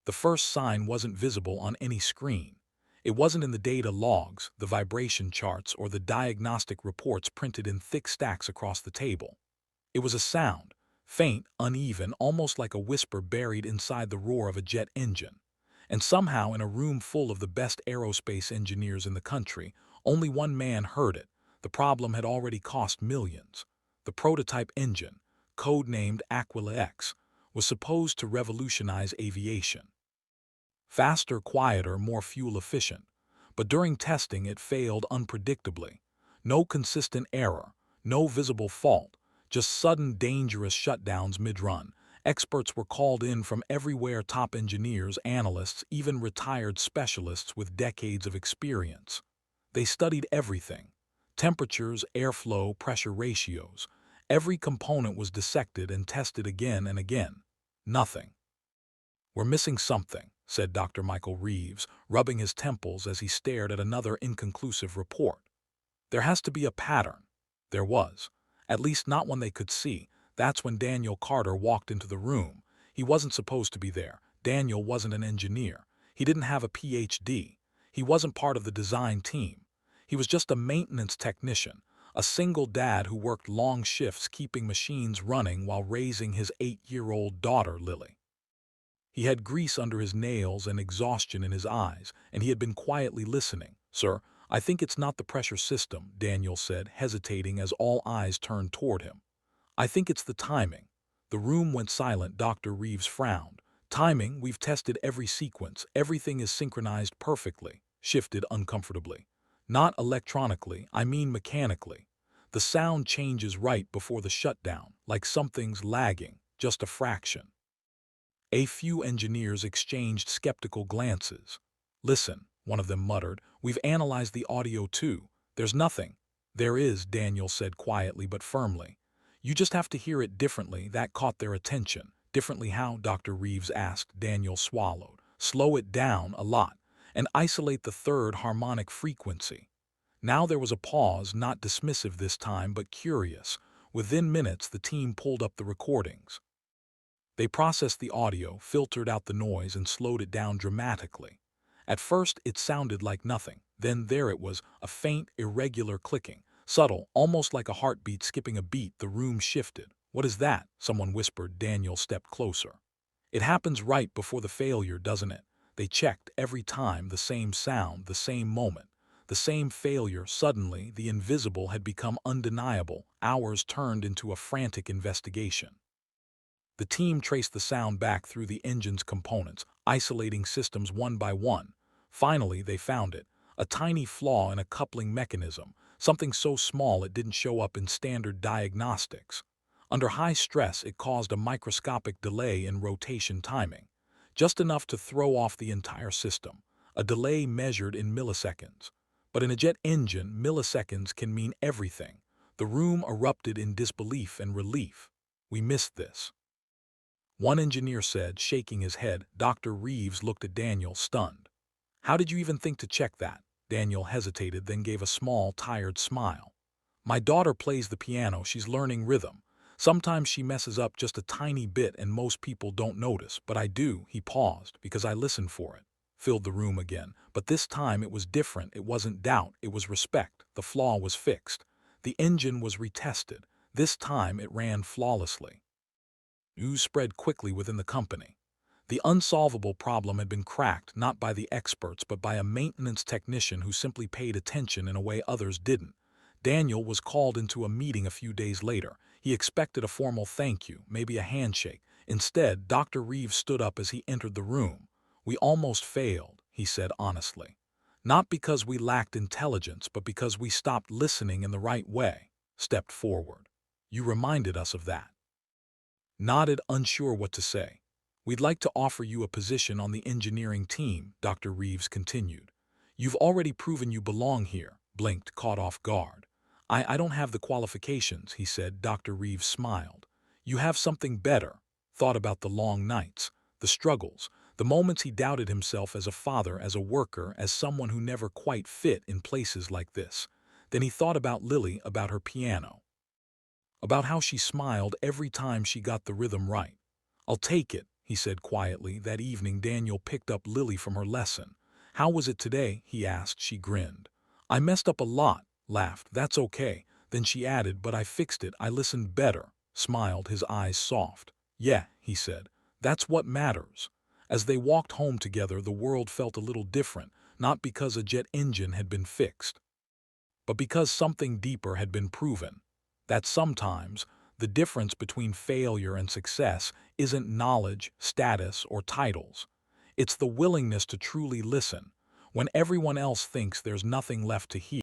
The first sign wasn't visible on any screen. It wasn't in the data logs, the vibration charts, or the diagnostic reports printed in thick stacks across the table. It was a sound, faint, uneven, almost like a whisper buried inside the roar of a jet engine. And somehow, in a room full of the best aerospace engineers in the country, only one man heard it. The problem had already cost millions. The prototype engine, codenamed Aquila X, was supposed to revolutionize aviation. Faster, quieter, more fuel efficient. But during testing, it failed unpredictably. No consistent error, no visible fault, just sudden dangerous shutdowns mid-run. Experts were called in from everywhere, top engineers, analysts, even retired specialists with decades of experience. They studied everything: temperatures, airflow, pressure ratios. Every component was dissected and tested again and again. Nothing. "We're missing something," said Dr. Michael Reeves, rubbing his temples as he stared at another inconclusive report. "There has to be a pattern." There was. At least not one they could see. That's when Daniel Carter walked into the room. He wasn't supposed to be there. Daniel wasn't an engineer. He didn't have a PhD. He wasn't part of the design team. He was just a maintenance technician, a single dad who worked long shifts keeping machines running while raising his 8-year-old daughter, Lily. He had grease under his nails and exhaustion in his eyes, and he had been quietly listening. "Sir, I think it's not the pressure system," Daniel said, hesitating as all eyes turned toward him. "I think it's the timing." The room went silent. Dr. Reeves frowned. "Timing? We've tested every sequence. Everything is synchronized perfectly." Shifted uncomfortably. "Not electronically, I mean mechanically. The sound changes right before the shutdown, like something's lagging, just a fraction." A few engineers exchanged skeptical glances. "Listen," one of them muttered, "we've analyzed the audio too. There's nothing." "There is," Daniel said quietly but firmly. "You just have to hear it differently." That caught their attention. "Differently how?" Dr. Reeves asked. Daniel swallowed. "Slow it down a lot, and isolate the third harmonic frequency." Now there was a pause, not dismissive this time, but curious. Within minutes, the team pulled up the recordings. They processed the audio, filtered out the noise, and slowed it down dramatically. At first, it sounded like nothing. Then there it was, a faint, irregular clicking, subtle, almost like a heartbeat skipping a beat. The room shifted. "What is that?" someone whispered. Daniel stepped closer. "It happens right before the failure, doesn't it?" They checked every time, the same sound, the same moment, the same failure. Suddenly, the invisible had become undeniable. Hours turned into a frantic investigation. The team traced the sound back through the engine's components, isolating systems one by one. Finally, they found it, a tiny flaw in a coupling mechanism, something so small it didn't show up in standard diagnostics. Under high stress, it caused a microscopic delay in rotation timing, just enough to throw off the entire system, a delay measured in milliseconds. But in a jet engine, milliseconds can mean everything. The room erupted in disbelief and relief. "We missed this," one engineer said, shaking his head. Dr. Reeves looked at Daniel, stunned. "How did you even think to check that?" Daniel hesitated, then gave a small, tired smile. "My daughter plays the piano. She's learning rhythm. Sometimes she messes up just a tiny bit and most people don't notice, but I do." He paused, "because I listen for it." Filled the room again. But this time it was different. It wasn't doubt, it was respect. The flaw was fixed. The engine was retested. This time it ran flawlessly. News spread quickly within the company. The unsolvable problem had been cracked not by the experts but by a maintenance technician who simply paid attention in a way others didn't. Daniel was called into a meeting a few days later. He expected a formal thank you, maybe a handshake. Instead, Dr. Reeves stood up as he entered the room. "We almost failed," he said honestly. "Not because we lacked intelligence, but because we stopped listening in the right way." Stepped forward. "You reminded us of that." Nodded, unsure what to say. "We'd like to offer you a position on the engineering team," Dr. Reeves continued. "You've already proven you belong here." Blinked, caught off guard. I don't have the qualifications," he said. Dr. Reeves smiled. "You have something better." Thought about the long nights, the struggles, the moments he doubted himself as a father, as a worker, as someone who never quite fit in places like this. Then he thought about Lily, about her piano, about how she smiled every time she got the rhythm right. "I'll take it," he said quietly. That evening Daniel picked up Lily from her lesson. How was it today? He asked. She grinned. I messed up a lot, laughed. That's okay. Then she added, but I fixed it. I listened better, smiled, his eyes soft. Yeah, he said. That's what matters. As they walked home together, the world felt a little different, not because a jet engine had been fixed, but because something deeper had been proven. That sometimes the difference between failure and success isn't knowledge, status, or titles. It's the willingness to truly listen when everyone else thinks there's nothing left to hear.